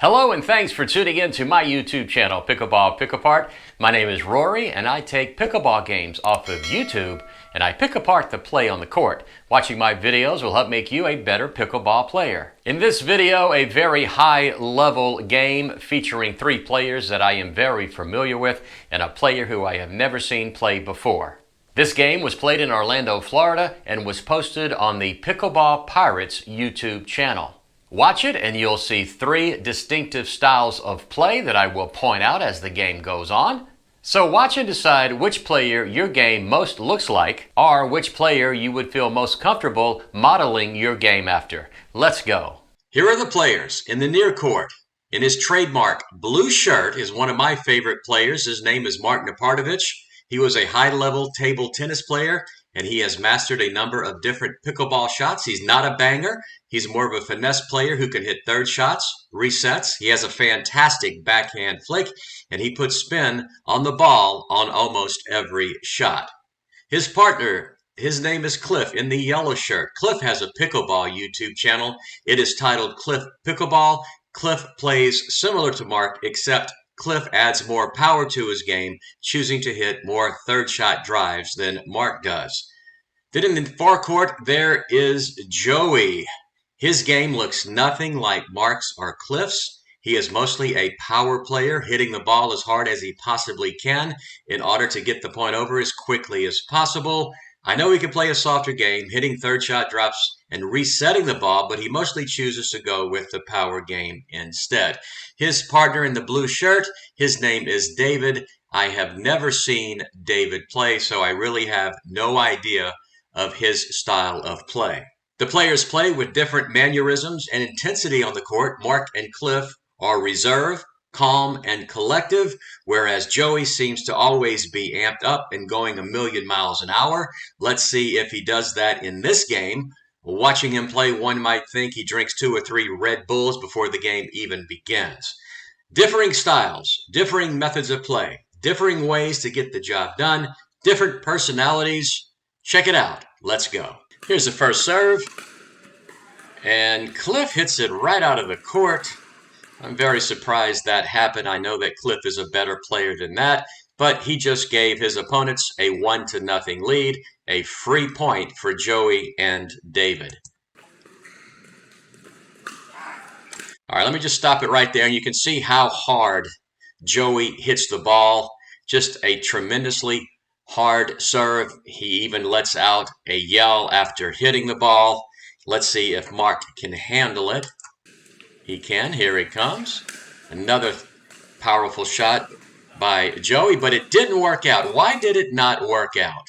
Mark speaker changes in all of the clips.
Speaker 1: Hello and thanks for tuning in to my YouTube channel, Pickleball Pick Apart. My name is Rory and I take pickleball games off of YouTube and I pick apart the play on the court. Watching my videos will help make you a better pickleball player. In this video, a very high-level game featuring 3 players that I am very familiar with and a player who I have never seen play before. This game was played in Orlando, Florida and was posted on the Pickleball Pirates YouTube channel. Watch it and you'll see 3 distinctive styles of play that I will point out as the game goes on. So watch and decide which player your game most looks like or which player you would feel most comfortable modeling your game after. Let's go.
Speaker 2: Here are the players in the near court. In his trademark blue shirt is one of my favorite players. His name is Mark Napartovich. He was a high-level table tennis player and he has mastered a number of different pickleball shots. He's not a banger. He's more of a finesse player who can hit third shots, resets. He has a fantastic backhand flick, and he puts spin on the ball on almost every shot. His partner, his name is Cliff in the yellow shirt. Cliff has a pickleball YouTube channel. It is titled Cliff Pickleball. Cliff plays similar to Mark, except Cliff adds more power to his game, choosing to hit more third shot drives than Mark does. Then in the far court, there is Joey. His game looks nothing like Mark's or Cliff's. He is mostly a power player, hitting the ball as hard as he possibly can in order to get the point over as quickly as possible. I know he can play a softer game, hitting third shot drops and resetting the ball, but he mostly chooses to go with the power game instead. His partner in the blue shirt, his name is David. I have never seen David play, so I really have no idea of his style of play. The players play with different mannerisms and intensity on the court. Mark and Cliff are reserved, calm, and collective, whereas Joey seems to always be amped up and going a million miles an hour. Let's see if he does that in this game. Watching him play, one might think he drinks 2 or 3 Red Bulls before the game even begins. Differing styles, differing methods of play, differing ways to get the job done, different personalities. Check it out. Let's go. Here's the first serve. And Cliff hits it right out of the court. I'm very surprised that happened. I know that Cliff is a better player than that, but he just gave his opponents a 1-0 lead, a free point for Joey and David. All right, let me just stop it right there. And you can see how hard Joey hits the ball. Just a tremendously hard serve. He even lets out a yell after hitting the ball. Let's see if Mark can handle it. He can. Here it comes. Another powerful shot by Joey, but it didn't work out. Why did it not work out?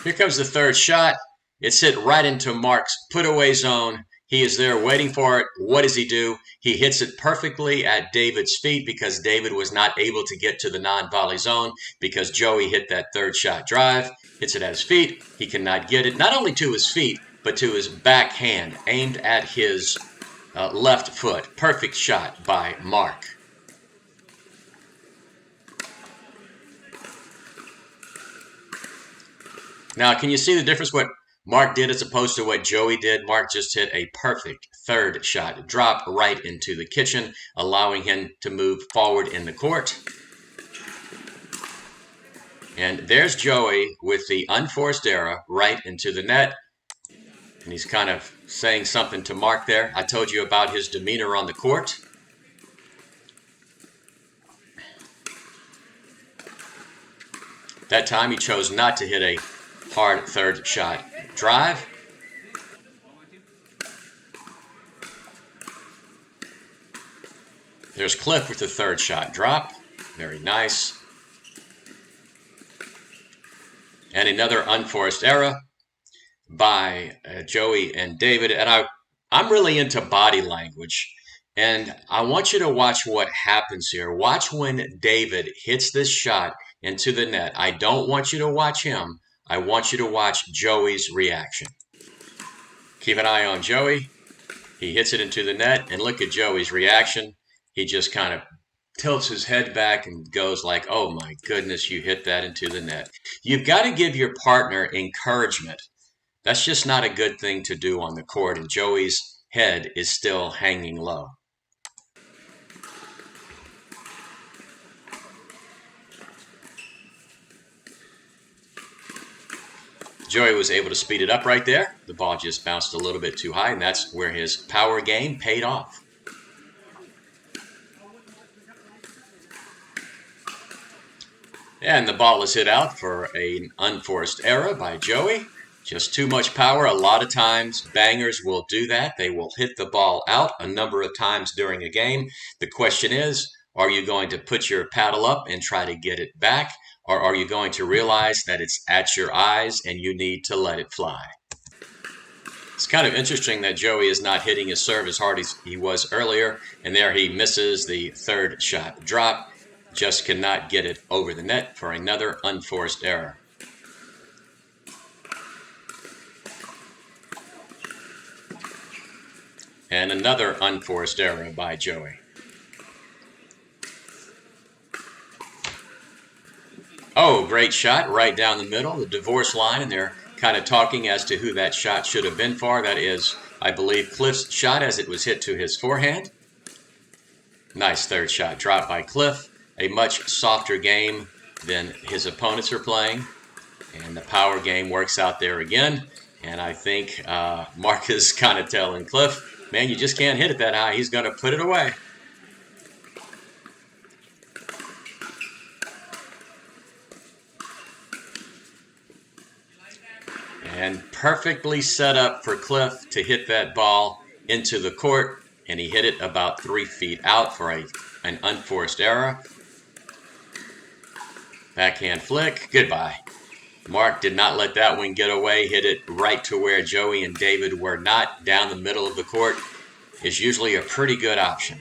Speaker 2: Here comes the third shot. It's hit right into Mark's put-away zone. He is there waiting for it. What does he do? He hits it perfectly at David's feet because David was not able to get to the non-volley zone because Joey hit that third shot drive. Hits it at his feet. He cannot get it, not only to his feet, but to his backhand, aimed at his left foot. Perfect shot by Mark. Now, can you see the difference what Mark did as opposed to what Joey did? Mark just hit a perfect third shot, drop right into the kitchen, allowing him to move forward in the court. And there's Joey with the unforced error right into the net. And he's kind of saying something to Mark there. I told you about his demeanor on the court. That time he chose not to hit a hard third shot drive. There's Cliff with the third shot drop. Very nice. And another unforced error by Joey and David. And I'm really into body language. And I want you to watch what happens here. Watch when David hits this shot into the net. I don't want you to watch him. I want you to watch Joey's reaction. Keep an eye on Joey. He hits it into the net. And look at Joey's reaction. He just kind of tilts his head back and goes like, oh my goodness, you hit that into the net. You've got to give your partner encouragement. That's just not a good thing to do on the court, and Joey's head is still hanging low. Joey was able to speed it up right there. The ball just bounced a little bit too high, and that's where his power game paid off. And the ball is hit out for an unforced error by Joey. Just too much power. A lot of times bangers will do that. They will hit the ball out a number of times during a game. The question is, are you going to put your paddle up and try to get it back? Or are you going to realize that it's at your eyes and you need to let it fly? It's kind of interesting that Joey is not hitting his serve as hard as he was earlier. And there he misses the third shot drop. Just cannot get it over the net for another unforced error. And another unforced error by Joey. Oh, great shot right down the middle, the divorce line, and they're kind of talking as to who that shot should have been for. That is, I believe, Cliff's shot as it was hit to his forehand. Nice third shot drop by Cliff. A much softer game than his opponents are playing. And the power game works out there again. And I think Mark is kind of telling Cliff, man, you just can't hit it that high. He's going to put it away. And perfectly set up for Cliff to hit that ball into the court. And he hit it about 3 feet out for an unforced error. Backhand flick. Goodbye. Mark did not let that one get away. Hit it right to where Joey and David were not. Down the middle of the court is usually a pretty good option.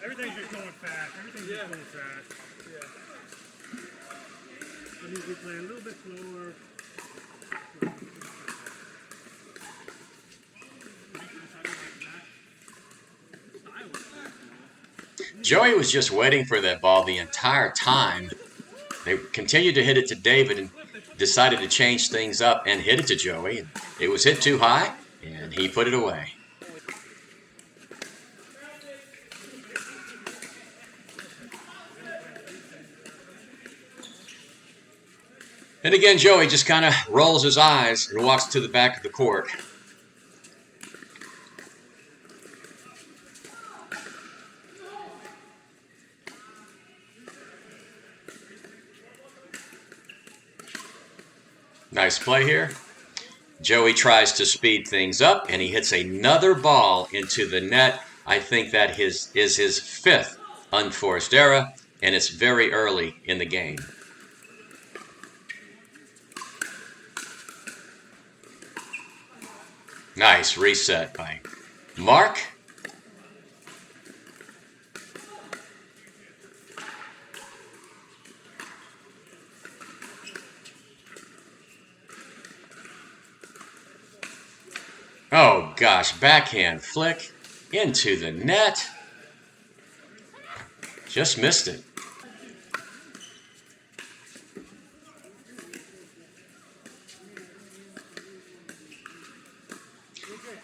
Speaker 3: Everything's just going fast. Everything's just going fast. Yeah. I need to play a little bit slower.
Speaker 2: Joey was just waiting for that ball the entire time. They continued to hit it to David and decided to change things up and hit it to Joey. It was hit too high, and he put it away. And again, Joey just kind of rolls his eyes and walks to the back of the court. Nice play here. Joey tries to speed things up, and he hits another ball into the net. I think that is his 5th unforced error, and it's very early in the game. Nice reset by Mark. Oh gosh, backhand flick into the net. Just missed it.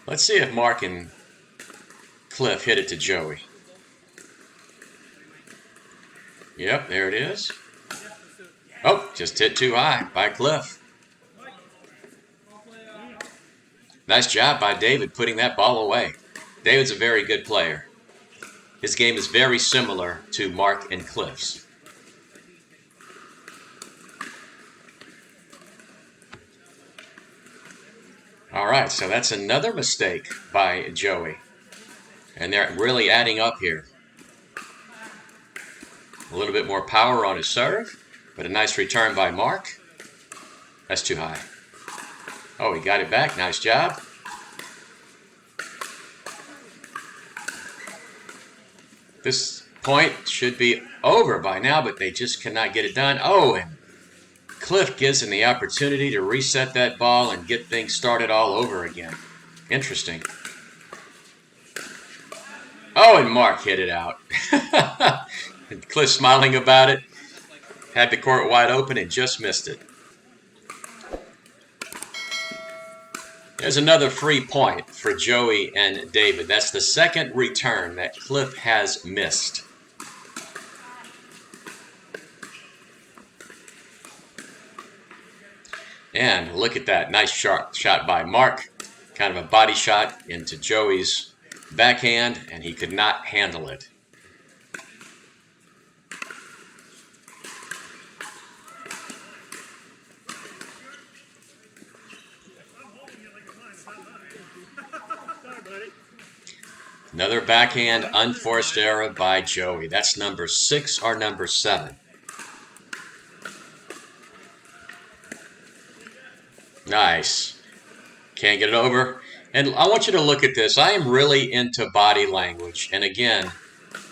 Speaker 2: Let's see if Mark and Cliff hit it to Joey. Yep, there it is. Oh, just hit too high by Cliff. Nice job by David putting that ball away. David's a very good player. His game is very similar to Mark and Cliff's. All right, so that's another mistake by Joey. And they're really adding up here. A little bit more power on his serve, but a nice return by Mark. That's too high. Oh, he got it back. Nice job. This point should be over by now, but they just cannot get it done. Oh, and Cliff gives him the opportunity to reset that ball and get things started all over again. Interesting. Oh, and Mark hit it out. And Cliff smiling about it. Had the court wide open and just missed it. There's another free point for Joey and David. That's the second return that Cliff has missed. And look at that. Nice sharp shot by Mark. Kind of a body shot into Joey's backhand, and he could not handle it. Another backhand unforced error by Joey. That's number 6 or number 7. Nice. Can't get it over. And I want you to look at this. I am really into body language. And again,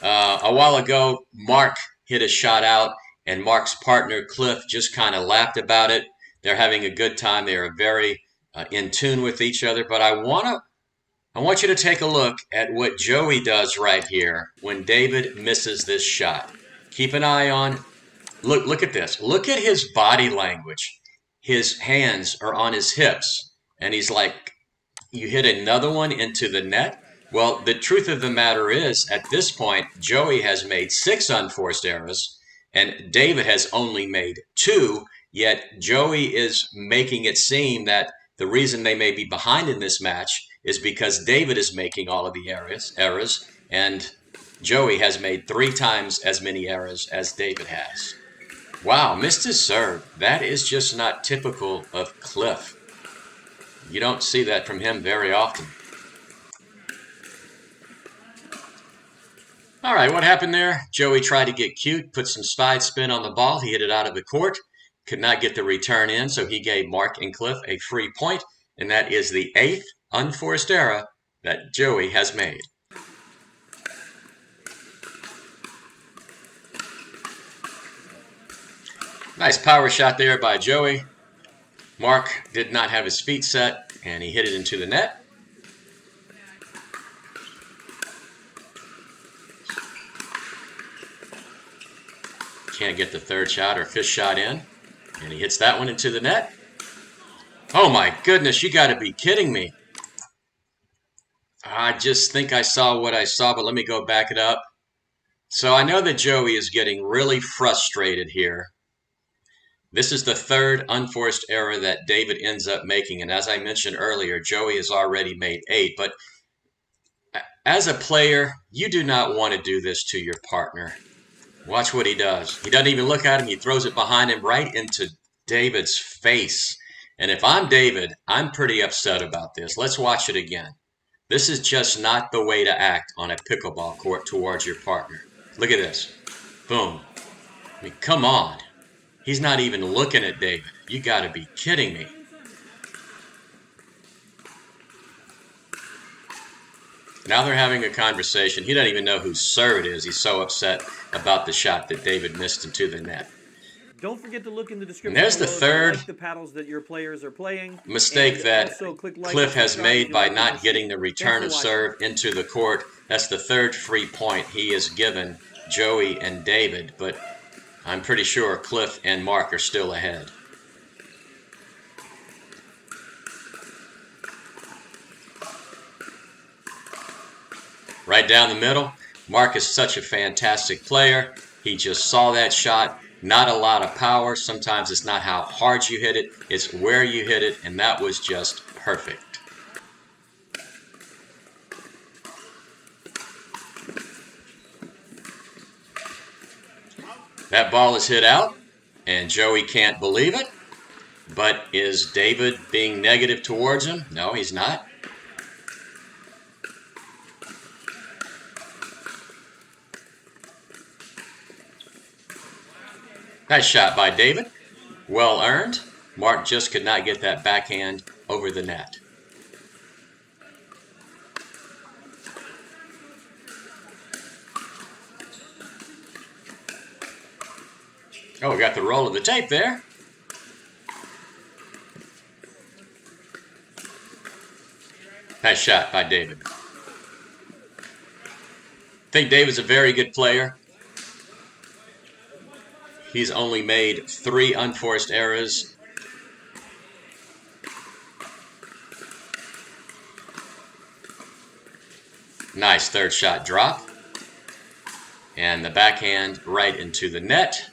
Speaker 2: a while ago, Mark hit a shot out, and Mark's partner, Cliff, just kind of laughed about it. They're having a good time. They are very in tune with each other. But I want you to take a look at what Joey does right here when David misses this shot. Keep an eye on. Look at this. Look at his body language. His hands are on his hips, and he's like, you hit another one into the net? Well, the truth of the matter is, at this point, Joey has made 6 unforced errors, and David has only made 2, yet Joey is making it seem that the reason they may be behind in this match is because David is making all of the errors, and Joey has made 3 times as many errors as David has. Wow, missed his serve. That is just not typical of Cliff. You don't see that from him very often. All right, what happened there? Joey tried to get cute, put some side spin on the ball. He hit it out of the court, could not get the return in, so he gave Mark and Cliff a free point, and that is the 8th unforced error that Joey has made. Nice power shot there by Joey. Mark did not have his feet set, and he hit it into the net. Can't get the 3rd shot or 5th shot in, and he hits that one into the net. Oh my goodness, you got to be kidding me. I just think I saw what I saw, but let me go back it up. So I know that Joey is getting really frustrated here. This is the 3rd unforced error that David ends up making. And as I mentioned earlier, Joey has already made 8. But as a player, you do not want to do this to your partner. Watch what he does. He doesn't even look at him. He throws it behind him right into David's face. And if I'm David, I'm pretty upset about this. Let's watch it again. This is just not the way to act on a pickleball court towards your partner. Look at this. Boom. I mean, come on. He's not even looking at David. You got to be kidding me. Now they're having a conversation. He doesn't even know whose serve it is. He's so upset about the shot that David missed into the net.
Speaker 4: Don't forget to look in the description.
Speaker 2: And there's the 3rd
Speaker 4: the paddles that your players are playing.
Speaker 2: mistake that Cliff has made by not getting the return of serve into the court. That's the 3rd free point he has given Joey and David, but I'm pretty sure Cliff and Mark are still ahead. Right down the middle. Mark is such a fantastic player. He just saw that shot. Not a lot of power. Sometimes it's not how hard you hit it, it's where you hit it, and that was just perfect. That ball is hit out, and Joey can't believe it. But is David being negative towards him? No, he's not. Nice shot by David. Well earned. Mark just could not get that backhand over the net. Oh, we got the roll of the tape there. Nice shot by David. I think David's a very good player. He's only made 3 unforced errors. Nice 3rd shot drop. And the backhand right into the net.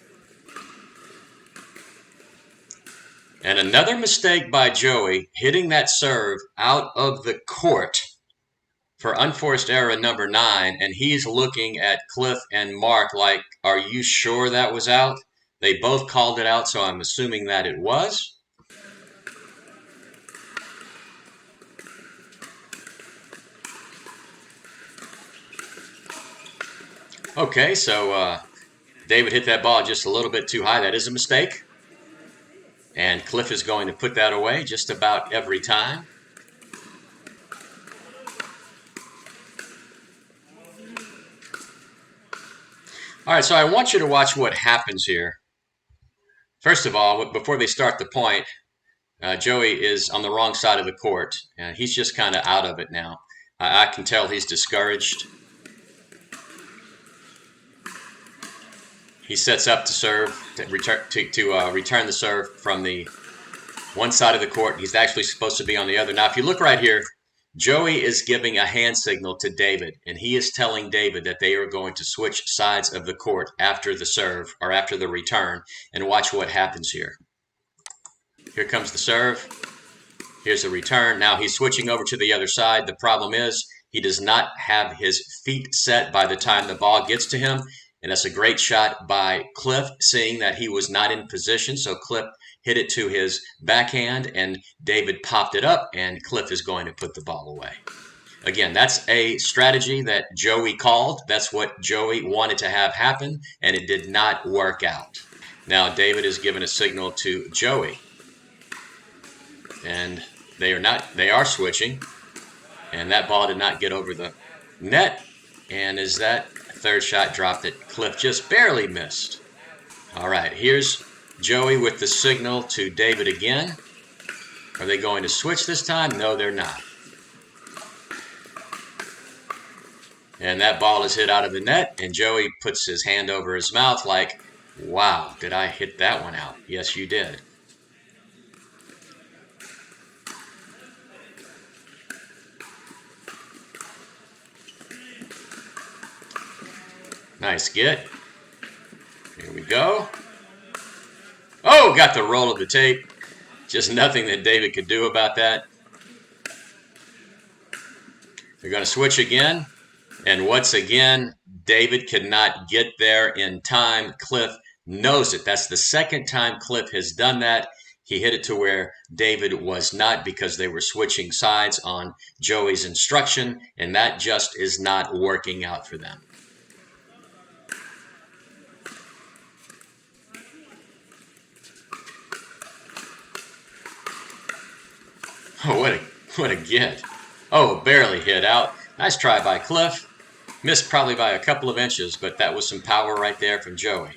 Speaker 2: And another mistake by Joey, hitting that serve out of the court for unforced error number 9. And he's looking at Cliff and Mark like, are you sure that was out? They both called it out, so I'm assuming that it was. Okay, so David hit that ball just a little bit too high. That is a mistake. And Cliff is going to put that away just about every time. All right, so I want you to watch what happens here. First of all, before they start the point, Joey is on the wrong side of the court, and he's just kind of out of it now. I can tell he's discouraged. He sets up to serve, to return the serve from the one side of the court. He's actually supposed to be on the other. Now, if you look right here, Joey is giving a hand signal to David, and he is telling David that they are going to switch sides of the court after the serve or after the return, and watch what happens here. Here comes the serve. Here's the return. Now he's switching over to the other side. The problem is he does not have his feet set by the time the ball gets to him. And that's a great shot by Cliff, seeing that he was not in position. So Cliff hit it to his backhand, and David popped it up, and Cliff is going to put the ball away. Again, that's a strategy that Joey called. That's what Joey wanted to have happen, and it did not work out. Now David is giving a signal to Joey. And they are switching. And that ball did not get over the net. And as that third shot dropped it, Cliff just barely missed. All right, here's Joey with the signal to David again. Are they going to switch this time? No, they're not. And that ball is hit out of the net, and Joey puts his hand over his mouth like, wow, did I hit that one out? Yes, you did. Nice get. Here we go. Oh, got the roll of the tape. Just nothing that David could do about that. They're going to switch again. And once again, David could not get there in time. Cliff knows it. That's the second time Cliff has done that. He hit it to where David was not, because they were switching sides on Joey's instruction, and that just is not working out for them. Oh, what a get. Oh, barely hit out. Nice try by Cliff. Missed probably by a couple of inches, but that was some power right there from Joey.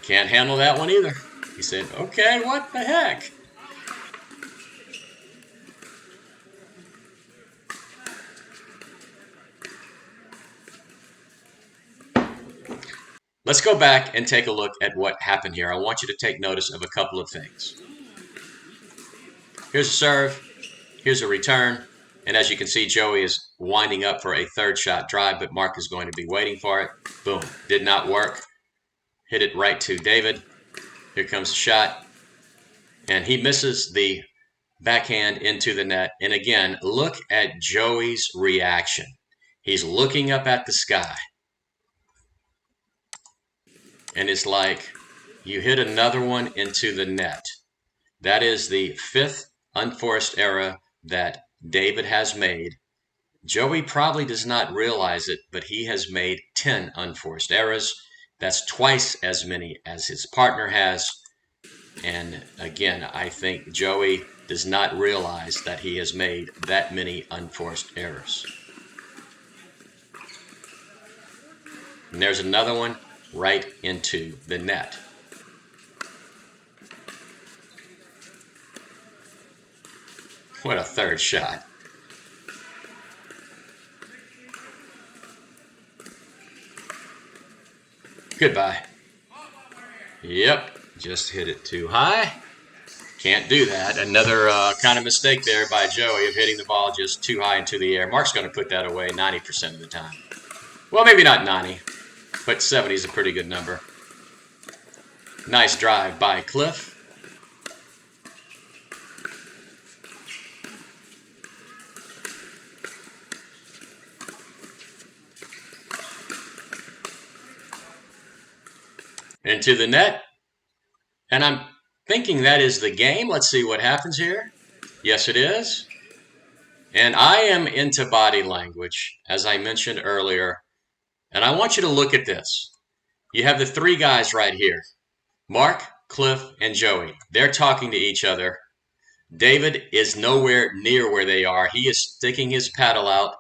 Speaker 2: Can't handle that one either. He said, okay, what the heck? Let's go back and take a look at what happened here. I want you to take notice of a couple of things. Here's a serve. Here's a return. And as you can see, Joey is winding up for a third shot drive, but Mark is going to be waiting for it. Boom. Did not work. Hit it right to David. Here comes the shot. And he misses the backhand into the net. And again, look at Joey's reaction. He's looking up at the sky. And it's like, you hit another one into the net. That is the 5th unforced error that David has made. Joey probably does not realize it, but he has made 10 unforced errors. That's twice as many as his partner has. And again, I think Joey does not realize that he has made that many unforced errors. And there's another one right into the net. What a third shot. Goodbye. Yep, just hit it too high. Can't do that. Another kind of mistake there by Joey of hitting the ball just too high into the air. Mark's going to put that away 90% of the time. Well, maybe not 90. but 70 is a pretty good number. Nice drive by Cliff. Into the net. And I'm thinking that is the game. Let's see what happens here. Yes, it is. And I am into body language, as I mentioned earlier. And I want you to look at this. You have the three guys right here. Mark, Cliff, and Joey. They're talking to each other. David is nowhere near where they are. He is sticking his paddle out.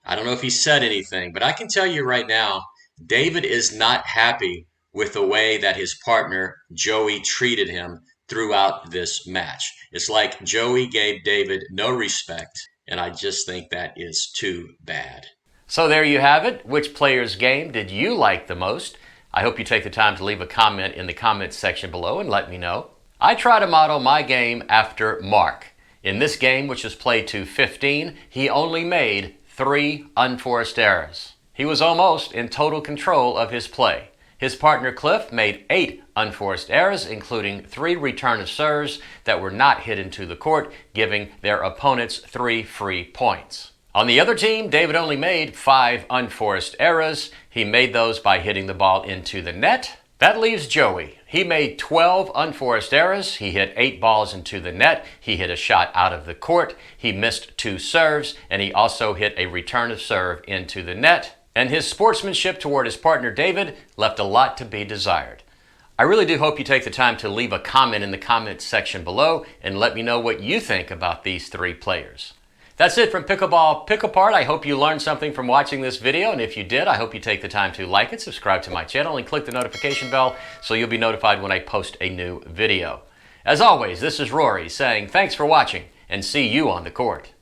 Speaker 2: I don't know if he said anything, but I can tell you right now, David is not happy with the way that his partner, Joey, treated him throughout this match. It's like Joey gave David no respect, and I just think that is too bad.
Speaker 1: So there you have it. Which player's game did you like the most? I hope you take the time to leave a comment in the comments section below and let me know. I try to model my game after Mark. In this game, which was played to 15, he only made 3 unforced errors. He was almost in total control of his play. His partner Cliff made 8 unforced errors, including 3 return of serves that were not hit into the court, giving their opponents 3 free points. On the other team, David only made 5 unforced errors. He made those by hitting the ball into the net. That leaves Joey. He made 12 unforced errors. He hit 8 balls into the net. He hit a shot out of the court. He missed 2 serves, and he also hit a return of serve into the net. And his sportsmanship toward his partner David left a lot to be desired. I really do hope you take the time to leave a comment in the comments section below and let me know what you think about these 3 players. That's it from Pickleball Pick Apart. I hope you learned something from watching this video, and if you did, I hope you take the time to like it, subscribe to my channel, and click the notification bell so you'll be notified when I post a new video. As always, this is Rory saying thanks for watching, and see you on the court.